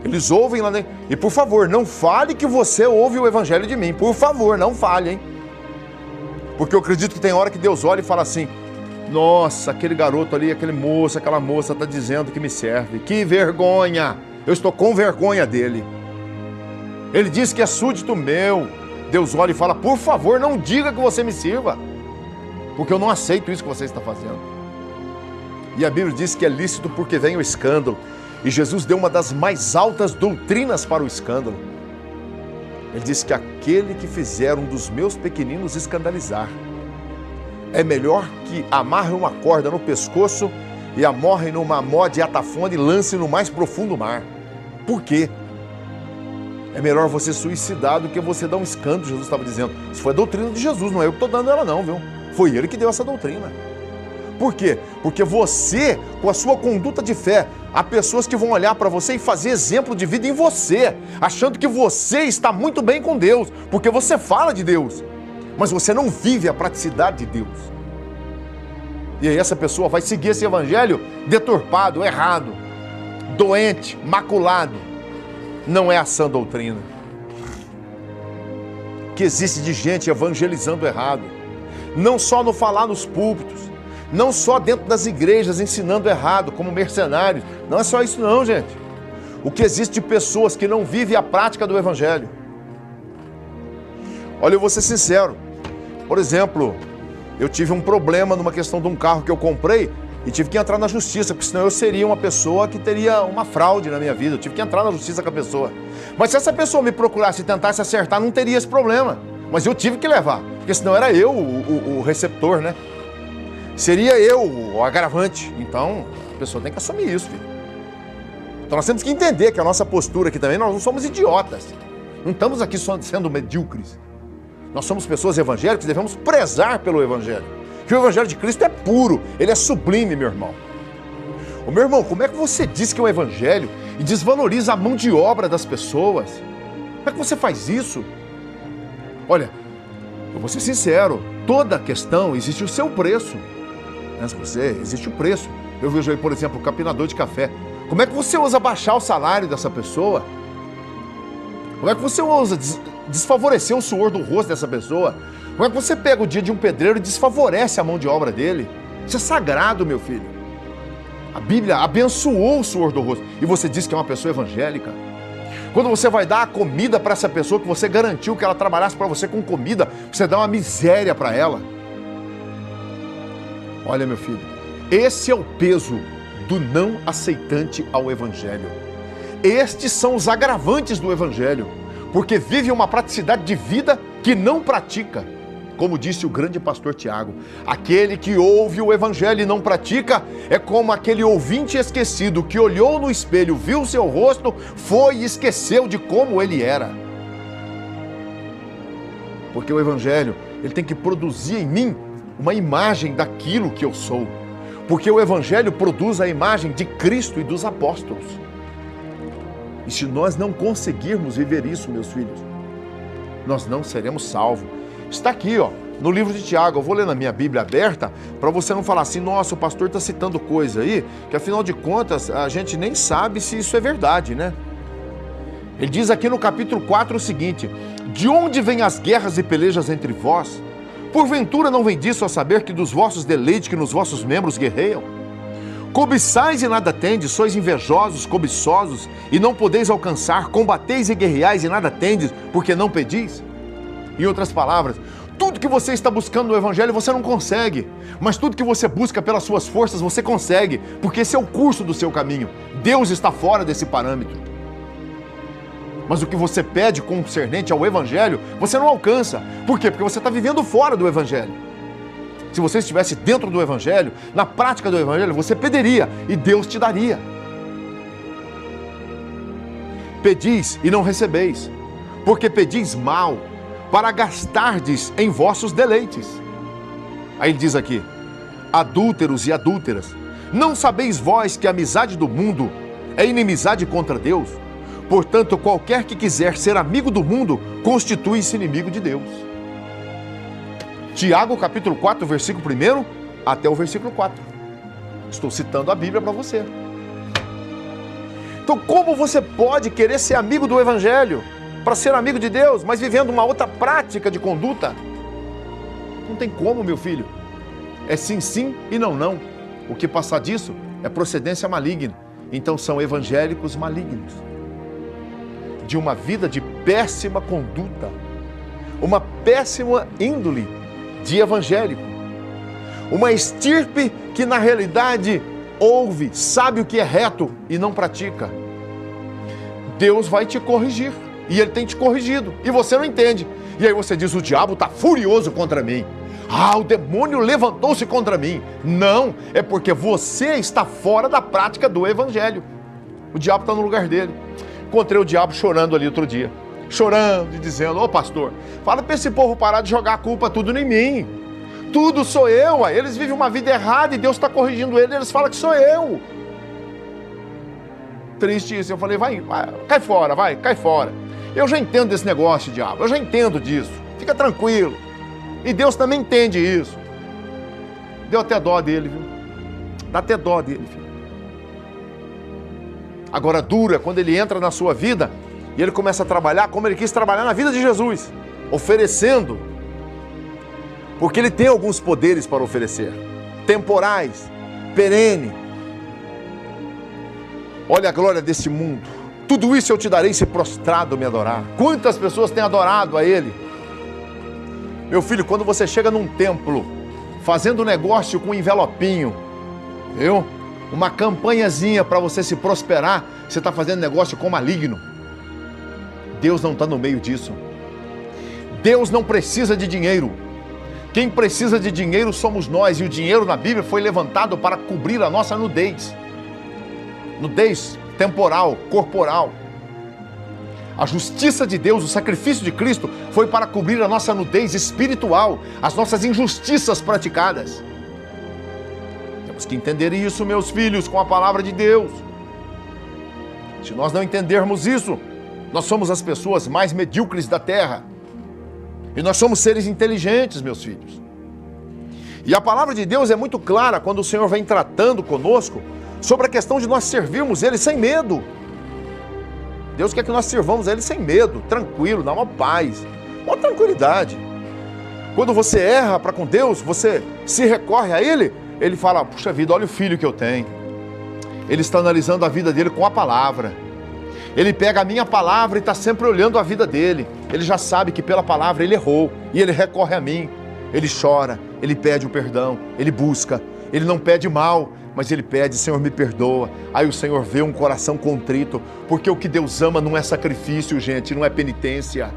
Eles ouvem lá dentro. E por favor, não fale que você ouve o evangelho de mim. Por favor, não fale, hein? Porque eu acredito que tem hora que Deus olha e fala assim, nossa, aquele garoto ali, aquela moça está dizendo que me serve. Que vergonha! Eu estou com vergonha dele. Ele diz que é súdito meu. Deus olha e fala, por favor, não diga que você me sirva, porque eu não aceito isso que você está fazendo. E a Bíblia diz que é lícito porque vem o escândalo. E Jesus deu uma das mais altas doutrinas para o escândalo. Ele disse que aquele que fizer um dos meus pequeninos escandalizar, é melhor que amarre uma corda no pescoço e amorre numa mó de atafone e lance no mais profundo mar. Por quê? É melhor você suicidar do que você dar um escândalo, Jesus estava dizendo. Isso foi a doutrina de Jesus, não é eu que estou dando ela não, viu? Foi ele que deu essa doutrina. Por quê? Porque você, com a sua conduta de fé, há pessoas que vão olhar para você e fazer exemplo de vida em você, achando que você está muito bem com Deus, porque você fala de Deus, mas você não vive a praticidade de Deus. E aí essa pessoa vai seguir esse evangelho deturpado, errado, doente, maculado. Não é a sã doutrina que existe de gente evangelizando errado, não só no falar nos púlpitos, não só dentro das igrejas ensinando errado, como mercenários. Não é só isso não, gente. O que existe de pessoas que não vivem a prática do evangelho. Olha, eu vou ser sincero. Por exemplo, eu tive um problema numa questão de um carro que eu comprei e tive que entrar na justiça, porque senão eu seria uma pessoa que teria uma fraude na minha vida. Eu tive que entrar na justiça com a pessoa. Mas se essa pessoa me procurasse e tentasse acertar, não teria esse problema. Mas eu tive que levar, porque senão era eu o receptor, né? Seria eu o agravante. Então, a pessoa tem que assumir isso, filho. Então nós temos que entender que a nossa postura aqui também, nós não somos idiotas. Não estamos aqui só sendo medíocres. Nós somos pessoas evangélicas e devemos prezar pelo evangelho. Que o evangelho de Cristo é puro, ele é sublime, meu irmão. Ô, meu irmão, como é que você diz que é o evangelho e desvaloriza a mão de obra das pessoas? Como é que você faz isso? Olha, eu vou ser sincero, toda questão existe o seu preço. Existe o preço. Eu vejo aí, por exemplo, o capinador de café. Como é que você ousa baixar o salário dessa pessoa? Como é que você ousa desfavorecer o suor do rosto dessa pessoa? Como é que você pega o dia de um pedreiro e desfavorece a mão de obra dele? Isso é sagrado, meu filho. A Bíblia abençoou o suor do rosto. E você diz que é uma pessoa evangélica. Quando você vai dar a comida para essa pessoa, que você garantiu que ela trabalhasse para você com comida, você dá uma miséria para ela. Olha, meu filho, esse é o peso do não aceitante ao Evangelho. Estes são os agravantes do Evangelho, porque vive uma praticidade de vida que não pratica. Como disse o grande pastor Tiago, aquele que ouve o Evangelho e não pratica é como aquele ouvinte esquecido que olhou no espelho, viu seu rosto, foi e esqueceu de como ele era. Porque o Evangelho, ele tem que produzir em mim uma imagem daquilo que eu sou. Porque o Evangelho produz a imagem de Cristo e dos apóstolos. E se nós não conseguirmos viver isso, meus filhos, nós não seremos salvos. Está aqui, no livro de Tiago. Eu vou ler na minha Bíblia aberta, para você não falar assim, nossa, o pastor está citando coisa aí, que afinal de contas, a gente nem sabe se isso é verdade, né? Ele diz aqui no capítulo 4 o seguinte: de onde vêm as guerras e pelejas entre vós? Porventura não vem disso a saber que dos vossos deleites que nos vossos membros guerreiam? Cobiçais e nada tendes, sois invejosos, cobiçosos, e não podeis alcançar, combateis e guerreais e nada tendes, porque não pedis? Em outras palavras, tudo que você está buscando no Evangelho você não consegue, mas tudo que você busca pelas suas forças você consegue, porque esse é o curso do seu caminho. Deus está fora desse parâmetro. Mas o que você pede concernente ao Evangelho, você não alcança. Por quê? Porque você está vivendo fora do Evangelho. Se você estivesse dentro do Evangelho, na prática do Evangelho, você pediria e Deus te daria. Pedis e não recebeis, porque pedis mal, para gastardes em vossos deleites. Aí ele diz aqui, adúlteros e adúlteras, não sabeis vós que a amizade do mundo é inimizade contra Deus? Portanto, qualquer que quiser ser amigo do mundo, constitui-se inimigo de Deus. Tiago, capítulo 4, versículo 1 até o versículo 4. Estou citando a Bíblia para você. Então, como você pode querer ser amigo do Evangelho, para ser amigo de Deus, mas vivendo uma outra prática de conduta? Não tem como, meu filho. É sim, sim e não, não. O que passar disso é procedência maligna. Então são evangélicos malignos. De uma vida de péssima conduta. Uma péssima índole de evangélico. Uma estirpe que na realidade ouve, sabe o que é reto e não pratica. Deus vai te corrigir. E Ele tem te corrigido. E você não entende. E aí você diz, o diabo está furioso contra mim. Ah, o demônio levantou-se contra mim. Não, é porque você está fora da prática do Evangelho. O diabo está no lugar dele. Encontrei o diabo chorando ali outro dia. Chorando e dizendo, ô pastor, fala para esse povo parar de jogar a culpa tudo em mim. Tudo sou eu. Eles vivem uma vida errada e Deus está corrigindo eles. Eles falam que sou eu. Triste isso. Eu falei, vai, cai fora, vai, cai fora. Eu já entendo desse negócio, diabo. Eu já entendo disso. Fica tranquilo. E Deus também entende isso. Deu até dó dele, viu? Dá até dó dele, filho. Agora dura quando ele entra na sua vida e ele começa a trabalhar como ele quis trabalhar na vida de Jesus. Oferecendo. Porque ele tem alguns poderes para oferecer. Temporais. Perene. Olha a glória desse mundo. Tudo isso eu te darei se prostrado me adorar. Quantas pessoas têm adorado a Ele? Meu filho, quando você chega num templo, fazendo negócio com um envelopinho, viu? Uma campanhazinha para você se prosperar, você está fazendo negócio com maligno. Deus não está no meio disso. Deus não precisa de dinheiro. Quem precisa de dinheiro somos nós, e o dinheiro na Bíblia foi levantado para cobrir a nossa nudez. Nudez temporal, corporal. A justiça de Deus, o sacrifício de Cristo foi para cobrir a nossa nudez espiritual, as nossas injustiças praticadas. Temos que entender isso, meus filhos, com a palavra de Deus. Se nós não entendermos isso, nós somos as pessoas mais medíocres da terra. E nós somos seres inteligentes, meus filhos. E a palavra de Deus é muito clara quando o Senhor vem tratando conosco sobre a questão de nós servirmos Ele sem medo. Deus quer que nós sirvamos a Ele sem medo, tranquilo, na maior paz, maior tranquilidade. Quando você erra para com Deus, você se recorre a Ele, Ele fala, puxa vida, olha o filho que eu tenho. Ele está analisando a vida dele com a palavra. Ele pega a minha palavra e está sempre olhando a vida dele. Ele já sabe que pela palavra ele errou e ele recorre a mim. Ele chora, ele pede o perdão, ele busca. Ele não pede mal, mas ele pede, Senhor, me perdoa. Aí o Senhor vê um coração contrito, porque o que Deus ama não é sacrifício, gente, não é penitência.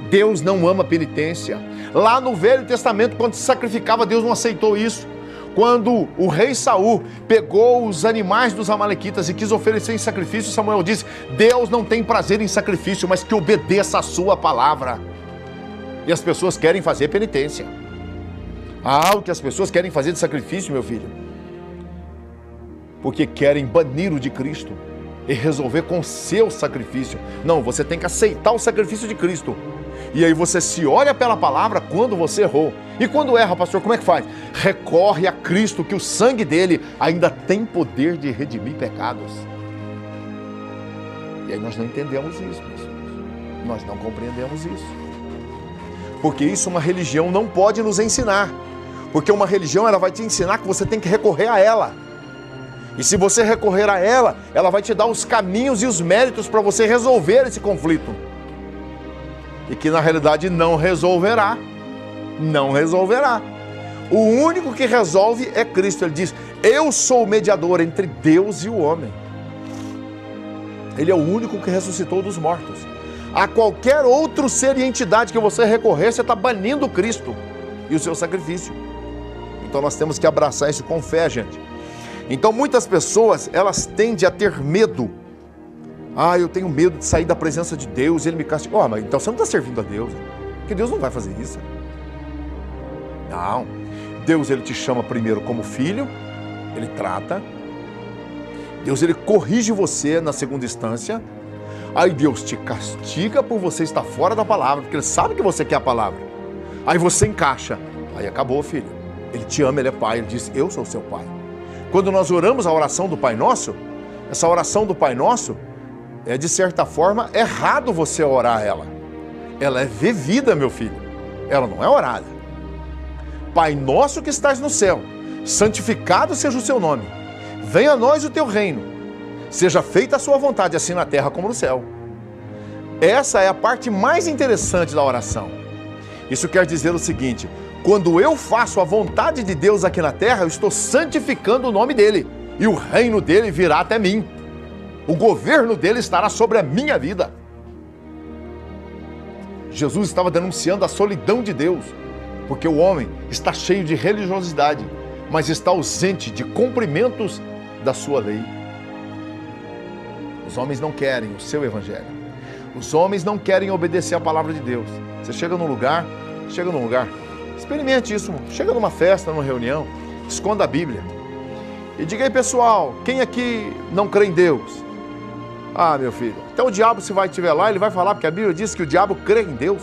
Deus não ama penitência. Lá no Velho Testamento, quando se sacrificava, Deus não aceitou isso. Quando o rei Saul pegou os animais dos amalequitas e quis oferecer em sacrifício, Samuel disse: Deus não tem prazer em sacrifício, mas que obedeça a sua palavra. E as pessoas querem fazer penitência. O que as pessoas querem fazer de sacrifício, meu filho? Porque querem banir o de Cristo e resolver com o seu sacrifício. Não, você tem que aceitar o sacrifício de Cristo. E aí você se olha pela palavra quando você errou. E quando erra, pastor, como é que faz? Recorre a Cristo, que o sangue dele ainda tem poder de redimir pecados. E aí nós não entendemos isso, pessoas. Nós não compreendemos isso. Porque isso uma religião não pode nos ensinar. Porque uma religião, ela vai te ensinar que você tem que recorrer a ela. E se você recorrer a ela, ela vai te dar os caminhos e os méritos para você resolver esse conflito. E que na realidade não resolverá. Não resolverá. O único que resolve é Cristo. Ele diz: eu sou o mediador entre Deus e o homem. Ele é o único que ressuscitou dos mortos. A qualquer outro ser e entidade que você recorrer, você está banindo Cristo e o seu sacrifício. Então nós temos que abraçar isso com fé, gente. Então muitas pessoas, elas tendem a ter medo. Eu tenho medo de sair da presença de Deus, ele me castiga. Mas então você não está servindo a Deus, porque Deus não vai fazer isso. Não. Deus, ele te chama primeiro como filho, ele trata. Deus, ele corrige você na segunda instância. Aí Deus te castiga por você estar fora da palavra, porque ele sabe que você quer a palavra. Aí você encaixa. Aí acabou, filho. Ele te ama, ele é pai, ele diz: eu sou seu pai. Quando nós oramos a oração do Pai Nosso, essa oração do Pai Nosso, é de certa forma errado você orar ela. Ela é vivida, meu filho. Ela não é orada. Pai nosso que estás no céu, santificado seja o seu nome. Venha a nós o teu reino. Seja feita a sua vontade, assim na terra como no céu. Essa é a parte mais interessante da oração. Isso quer dizer o seguinte: quando eu faço a vontade de Deus aqui na terra, eu estou santificando o nome dele. E o reino dele virá até mim. O governo dele estará sobre a minha vida. Jesus estava denunciando a solidão de Deus, porque o homem está cheio de religiosidade, mas está ausente de cumprimentos da sua lei. Os homens não querem o seu evangelho. Os homens não querem obedecer a palavra de Deus. Você chega num lugar, experimente isso. Chega numa festa, numa reunião, esconda a Bíblia. E diga aí, pessoal, quem aqui não crê em Deus? Meu filho, então o diabo, se vai estiver lá, ele vai falar, porque a Bíblia diz que o diabo crê em Deus.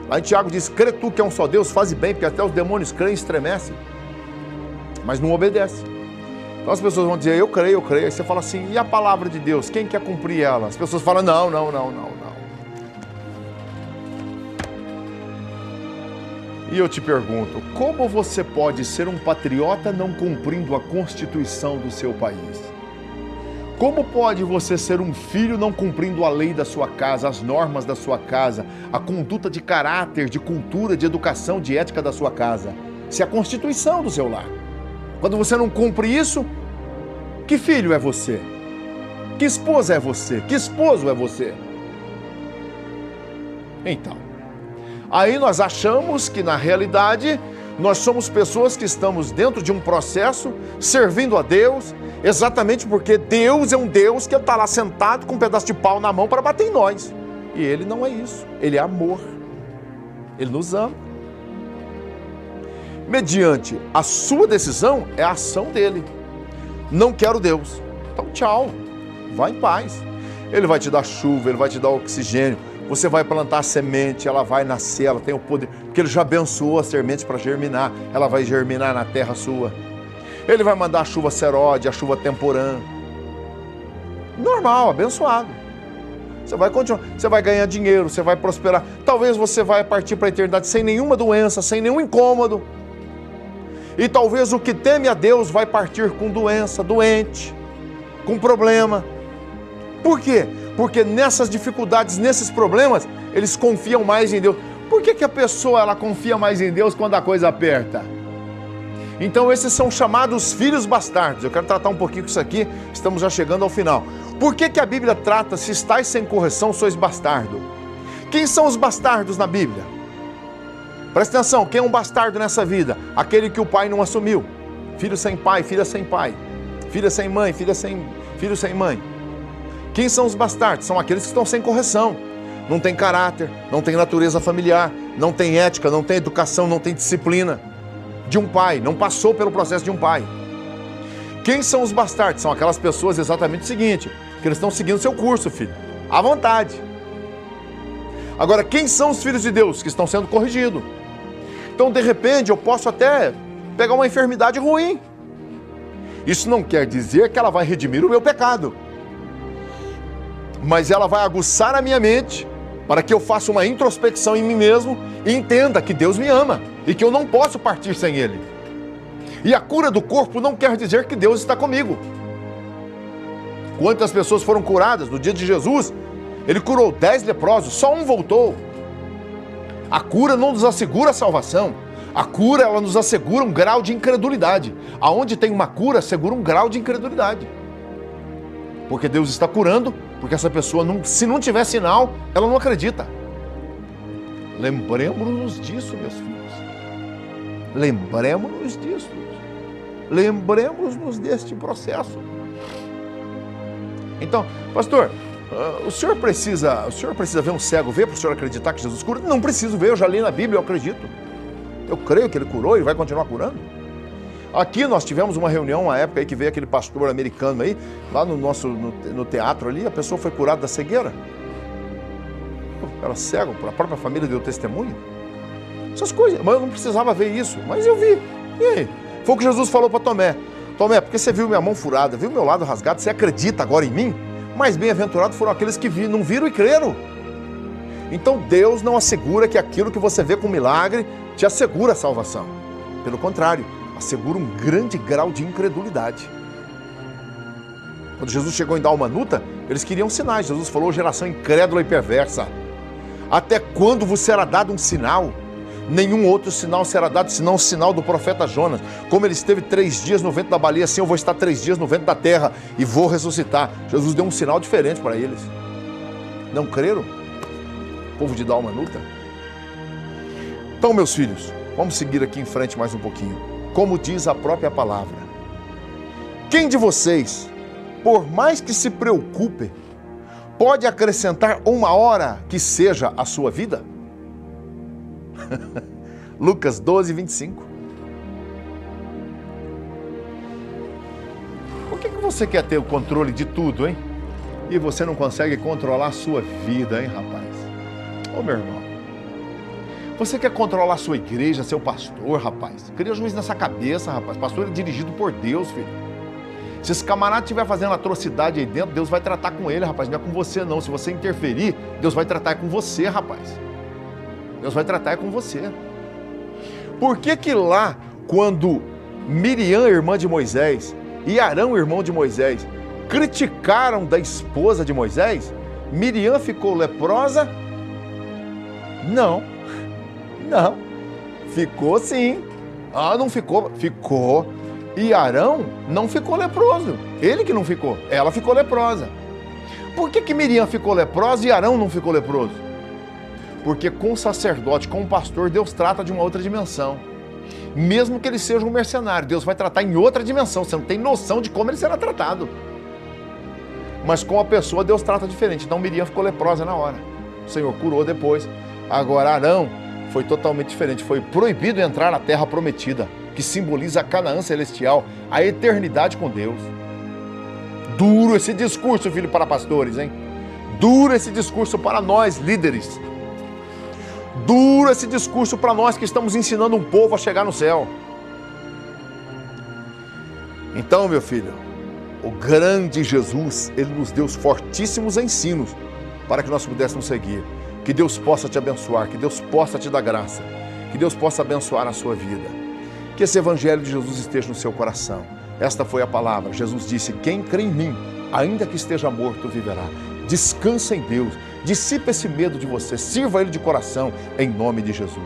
Lá em Tiago diz: crê tu que é um só Deus, faze bem, porque até os demônios creem e estremecem. Mas não obedece. Então as pessoas vão dizer: eu creio. Aí você fala assim: e a palavra de Deus, quem quer cumprir ela? As pessoas falam: não. E eu te pergunto, como você pode ser um patriota não cumprindo a Constituição do seu país? Como pode você ser um filho não cumprindo a lei da sua casa, as normas da sua casa, a conduta de caráter, de cultura, de educação, de ética da sua casa? Se é a Constituição do seu lar. Quando você não cumpre isso, que filho é você? Que esposa é você? Que esposo é você? Então, aí nós achamos que na realidade nós somos pessoas que estamos dentro de um processo, servindo a Deus, exatamente porque Deus é um Deus que está lá sentado com um pedaço de pau na mão para bater em nós. E Ele não é isso, Ele é amor, Ele nos ama. Mediante a sua decisão, é a ação dEle. Não quero Deus, então tchau, vai em paz. Ele vai te dar chuva, Ele vai te dar oxigênio. Você vai plantar a semente, ela vai nascer, ela tem o poder, porque Ele já abençoou a semente para germinar, ela vai germinar na terra sua. Ele vai mandar a chuva seródia, a chuva temporã. Normal, abençoado. Você vai continuar, você vai ganhar dinheiro, você vai prosperar. Talvez você vai partir para a eternidade sem nenhuma doença, sem nenhum incômodo. E talvez o que teme a Deus vai partir com doença, doente, com problema. Por quê? Porque nessas dificuldades, nesses problemas, eles confiam mais em Deus. Por que a pessoa ela confia mais em Deus quando a coisa aperta? Então esses são chamados filhos bastardos. Eu quero tratar um pouquinho com isso aqui, estamos já chegando ao final. Por que a Bíblia trata, se estáis sem correção, sois bastardo? Quem são os bastardos na Bíblia? Presta atenção, quem é um bastardo nessa vida? Aquele que o pai não assumiu. Filho sem pai, filha sem pai. Filha sem mãe, filho sem mãe. Quem são os bastardos? São aqueles que estão sem correção. Não tem caráter, não tem natureza familiar, não tem ética, não tem educação, não tem disciplina de um pai, não passou pelo processo de um pai. Quem são os bastardos? São aquelas pessoas exatamente o seguinte, que eles estão seguindo o seu curso, filho, à vontade. Agora, quem são os filhos de Deus que estão sendo corrigidos? Então, de repente, eu posso até pegar uma enfermidade ruim. Isso não quer dizer que ela vai redimir o meu pecado, mas ela vai aguçar a minha mente para que eu faça uma introspecção em mim mesmo e entenda que Deus me ama e que eu não posso partir sem Ele. E a cura do corpo não quer dizer que Deus está comigo. Quantas pessoas foram curadas no dia de Jesus? Ele curou 10 leprosos, só um voltou. A cura não nos assegura a salvação. A cura, ela nos assegura um grau de incredulidade. Aonde tem uma cura, assegura um grau de incredulidade. Porque Deus está curando, porque essa pessoa, se não tiver sinal, ela não acredita. Lembremos-nos disso, meus filhos. Lembremos-nos disso. Lembremos-nos deste processo. Então, pastor, o senhor precisa ver um cego ver para o senhor acreditar que Jesus cura? Não preciso ver, eu já li na Bíblia, eu acredito. Eu creio que ele curou e vai continuar curando. Aqui nós tivemos uma reunião, uma época aí que veio aquele pastor americano aí, lá no teatro ali, a pessoa foi curada da cegueira. Era cego, a própria família deu testemunho. Essas coisas, mas eu não precisava ver isso, mas eu vi. E aí? Foi o que Jesus falou para Tomé. Tomé, porque você viu minha mão furada, viu meu lado rasgado, você acredita agora em mim? Mas bem-aventurados foram aqueles que não viram e creram. Então Deus não assegura que aquilo que você vê com milagre te assegura a salvação. Pelo contrário, assegura um grande grau de incredulidade. Quando Jesus chegou em Dalmanuta, eles queriam sinais. Jesus falou, geração incrédula e perversa. Até quando vos será dado um sinal? Nenhum outro sinal será dado, senão o sinal do profeta Jonas. Como ele esteve 3 dias no ventre da baleia, assim eu vou estar 3 dias no ventre da terra e vou ressuscitar. Jesus deu um sinal diferente para eles. Não creram? Povo de Dalmanuta. Então, meus filhos, vamos seguir aqui em frente mais um pouquinho. Como diz a própria palavra. Quem de vocês, por mais que se preocupe, pode acrescentar 1 hora que seja a sua vida? Lucas 12, 25. Por que você quer ter o controle de tudo, hein? E você não consegue controlar a sua vida, hein, rapaz? Ô, meu irmão. Você quer controlar a sua igreja, seu pastor, rapaz? Cria juiz nessa cabeça, rapaz. Pastor é dirigido por Deus, filho. Se esse camarada estiver fazendo atrocidade aí dentro, Deus vai tratar com ele, rapaz. Não é com você, não. Se você interferir, Deus vai tratar com você, rapaz. Deus vai tratar com você. Por que lá, quando Miriam, irmã de Moisés, e Arão, irmão de Moisés, criticaram da esposa de Moisés, Miriam ficou leprosa? Não. Ficou sim. Não ficou? Ficou. E Arão não ficou leproso. Ele que não ficou. Ela ficou leprosa. Por que Miriam ficou leprosa e Arão não ficou leproso? Porque com o sacerdote, com o pastor, Deus trata de uma outra dimensão. Mesmo que ele seja um mercenário, Deus vai tratar em outra dimensão. Você não tem noção de como ele será tratado. Mas com a pessoa, Deus trata diferente. Então Miriam ficou leprosa na hora. O Senhor curou depois. Agora Arão foi totalmente diferente. Foi proibido entrar na terra prometida, que simboliza a Canaã celestial, a eternidade com Deus. Duro esse discurso, filho, para pastores, hein? Duro esse discurso para nós, líderes. Duro esse discurso para nós que estamos ensinando um povo a chegar no céu. Então, meu filho, o grande Jesus, ele nos deu fortíssimos ensinos para que nós pudéssemos seguir. Que Deus possa te abençoar, que Deus possa te dar graça, que Deus possa abençoar a sua vida. Que esse evangelho de Jesus esteja no seu coração. Esta foi a palavra. Jesus disse, quem crê em mim, ainda que esteja morto, viverá. Descansa em Deus, dissipa esse medo de você, sirva Ele de coração, em nome de Jesus.